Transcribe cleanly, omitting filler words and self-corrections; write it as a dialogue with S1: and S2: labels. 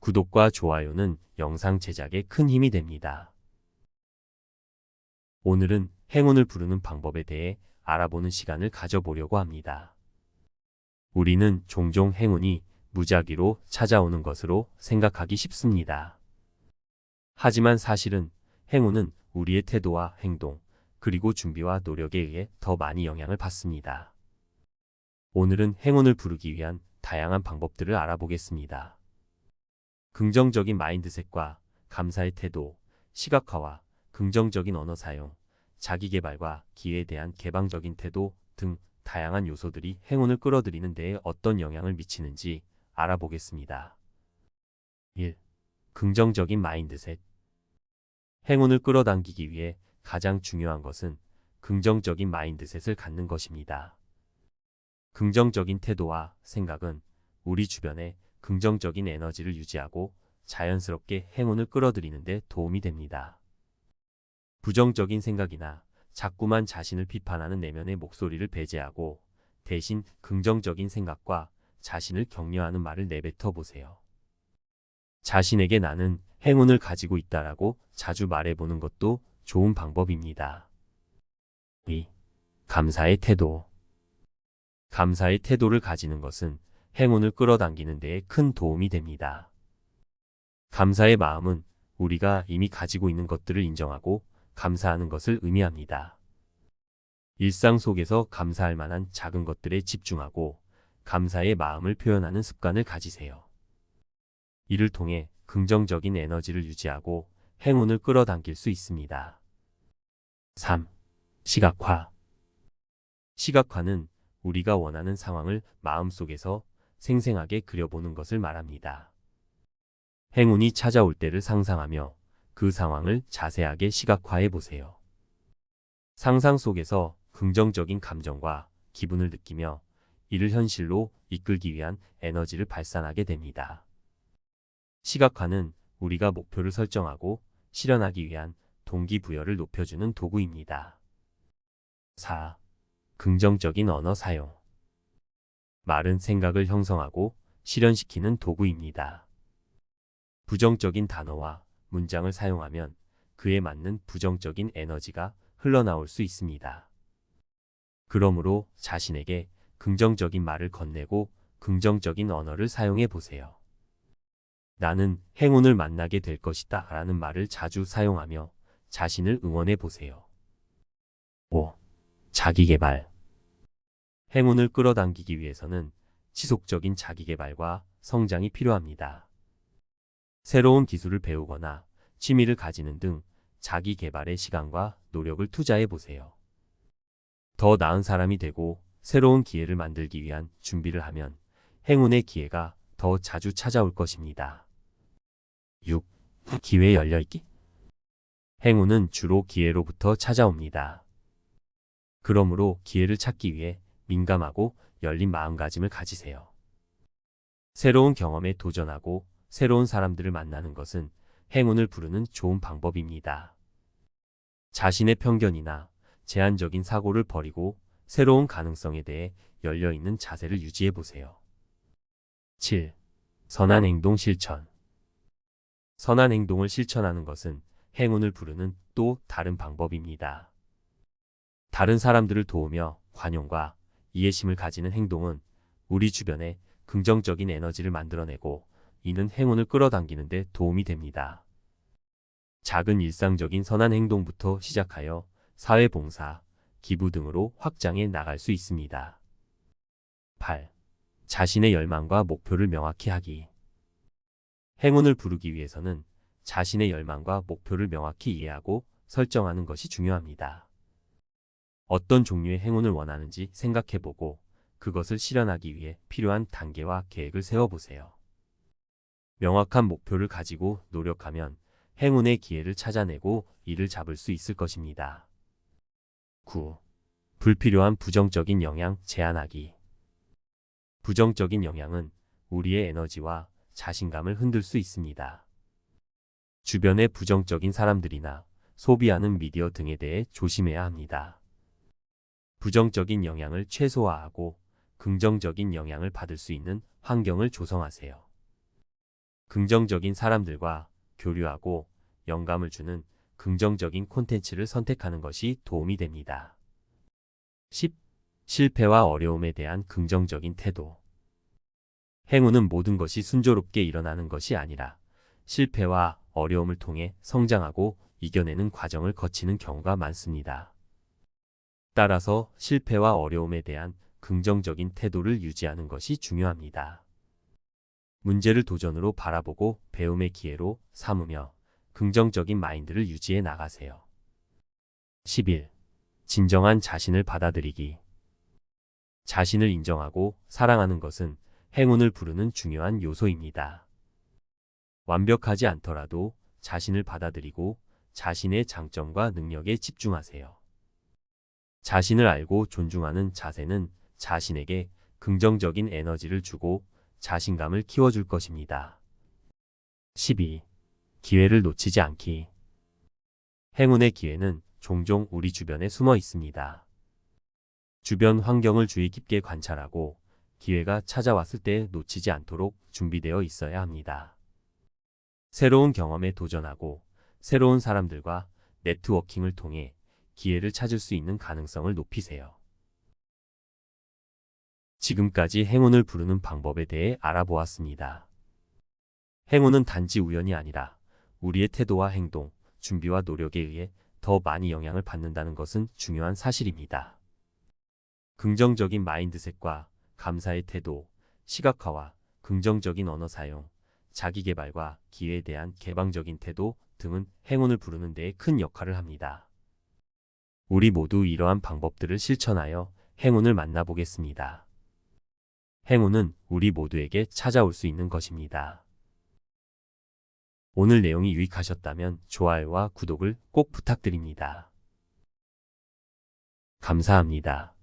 S1: 구독과 좋아요는 영상 제작에 큰 힘이 됩니다. 오늘은 행운을 부르는 방법에 대해 알아보는 시간을 가져보려고 합니다. 우리는 종종 행운이 무작위로 찾아오는 것으로 생각하기 쉽습니다. 하지만 사실은 행운은 우리의 태도와 행동, 그리고 준비와 노력에 의해 더 많이 영향을 받습니다. 오늘은 행운을 부르기 위한 다양한 방법들을 알아보겠습니다. 긍정적인 마인드셋과 감사의 태도, 시각화와 긍정적인 언어 사용, 자기계발과 기회에 대한 개방적인 태도 등 다양한 요소들이 행운을 끌어들이는 데에 어떤 영향을 미치는지 알아보겠습니다. 1. 긍정적인 마인드셋. 행운을 끌어당기기 위해 가장 중요한 것은 긍정적인 마인드셋을 갖는 것입니다. 긍정적인 태도와 생각은 우리 주변에 긍정적인 에너지를 유지하고 자연스럽게 행운을 끌어들이는 데 도움이 됩니다. 부정적인 생각이나 자꾸만 자신을 비판하는 내면의 목소리를 배제하고 대신 긍정적인 생각과 자신을 격려하는 말을 내뱉어 보세요. 자신에게 나는 행운을 가지고 있다라고 자주 말해보는 것도 좋은 방법입니다. 2. 감사의 태도. 감사의 태도를 가지는 것은 행운을 끌어당기는 데에 큰 도움이 됩니다. 감사의 마음은 우리가 이미 가지고 있는 것들을 인정하고 감사하는 것을 의미합니다. 일상 속에서 감사할 만한 작은 것들에 집중하고 감사의 마음을 표현하는 습관을 가지세요. 이를 통해 긍정적인 에너지를 유지하고 행운을 끌어당길 수 있습니다. 3. 시각화. 시각화는 우리가 원하는 상황을 마음속에서 생생하게 그려보는 것을 말합니다. 행운이 찾아올 때를 상상하며 그 상황을 자세하게 시각화해 보세요. 상상 속에서 긍정적인 감정과 기분을 느끼며 이를 현실로 이끌기 위한 에너지를 발산하게 됩니다. 시각화는 우리가 목표를 설정하고 실현하기 위한 동기부여를 높여주는 도구입니다. 4. 긍정적인 언어 사용. 말은 생각을 형성하고 실현시키는 도구입니다. 부정적인 단어와 문장을 사용하면 그에 맞는 부정적인 에너지가 흘러나올 수 있습니다. 그러므로 자신에게 긍정적인 말을 건네고 긍정적인 언어를 사용해 보세요. 나는 행운을 만나게 될 것이다 라는 말을 자주 사용하며 자신을 응원해 보세요. 5. 자기계발. 행운을 끌어당기기 위해서는 지속적인 자기계발과 성장이 필요합니다. 새로운 기술을 배우거나 취미를 가지는 등 자기 개발의 시간과 노력을 투자해 보세요. 더 나은 사람이 되고 새로운 기회를 만들기 위한 준비를 하면 행운의 기회가 더 자주 찾아올 것입니다. 6. 기회 열려있기. 행운은 주로 기회로부터 찾아옵니다. 그러므로 기회를 찾기 위해 민감하고 열린 마음가짐을 가지세요. 새로운 경험에 도전하고 새로운 사람들을 만나는 것은 행운을 부르는 좋은 방법입니다. 자신의 편견이나 제한적인 사고를 버리고 새로운 가능성에 대해 열려있는 자세를 유지해 보세요. 7. 선한 행동 실천. 선한 행동을 실천하는 것은 행운을 부르는 또 다른 방법입니다. 다른 사람들을 도우며 관용과 이해심을 가지는 행동은 우리 주변에 긍정적인 에너지를 만들어내고 이는 행운을 끌어당기는 데 도움이 됩니다. 작은 일상적인 선한 행동부터 시작하여 사회봉사, 기부 등으로 확장해 나갈 수 있습니다. 8. 자신의 열망과 목표를 명확히 하기. 행운을 부르기 위해서는 자신의 열망과 목표를 명확히 이해하고 설정하는 것이 중요합니다. 어떤 종류의 행운을 원하는지 생각해보고 그것을 실현하기 위해 필요한 단계와 계획을 세워보세요. 명확한 목표를 가지고 노력하면 행운의 기회를 찾아내고 이를 잡을 수 있을 것입니다. 9. 불필요한 부정적인 영향 제한하기. 부정적인 영향은 우리의 에너지와 자신감을 흔들 수 있습니다. 주변의 부정적인 사람들이나 소비하는 미디어 등에 대해 조심해야 합니다. 부정적인 영향을 최소화하고 긍정적인 영향을 받을 수 있는 환경을 조성하세요. 긍정적인 사람들과 교류하고 영감을 주는 긍정적인 콘텐츠를 선택하는 것이 도움이 됩니다. 10. 실패와 어려움에 대한 긍정적인 태도. 행운은 모든 것이 순조롭게 일어나는 것이 아니라 실패와 어려움을 통해 성장하고 이겨내는 과정을 거치는 경우가 많습니다. 따라서 실패와 어려움에 대한 긍정적인 태도를 유지하는 것이 중요합니다. 문제를 도전으로 바라보고 배움의 기회로 삼으며 긍정적인 마인드를 유지해 나가세요. 11. 진정한 자신을 받아들이기. 자신을 인정하고 사랑하는 것은 행운을 부르는 중요한 요소입니다. 완벽하지 않더라도 자신을 받아들이고 자신의 장점과 능력에 집중하세요. 자신을 알고 존중하는 자세는 자신에게 긍정적인 에너지를 주고 자신감을 키워줄 것입니다. 12. 기회를 놓치지 않기. 행운의 기회는 종종 우리 주변에 숨어 있습니다. 주변 환경을 주의 깊게 관찰하고 기회가 찾아왔을 때 놓치지 않도록 준비되어 있어야 합니다. 새로운 경험에 도전하고 새로운 사람들과 네트워킹을 통해 기회를 찾을 수 있는 가능성을 높이세요. 지금까지 행운을 부르는 방법에 대해 알아보았습니다. 행운은 단지 우연이 아니라 우리의 태도와 행동, 준비와 노력에 의해 더 많이 영향을 받는다는 것은 중요한 사실입니다. 긍정적인 마인드셋과 감사의 태도, 시각화와 긍정적인 언어 사용, 자기개발과 기회에 대한 개방적인 태도 등은 행운을 부르는 데에 큰 역할을 합니다. 우리 모두 이러한 방법들을 실천하여 행운을 만나보겠습니다. 행운은 우리 모두에게 찾아올 수 있는 것입니다. 오늘 내용이 유익하셨다면 좋아요와 구독을 꼭 부탁드립니다. 감사합니다.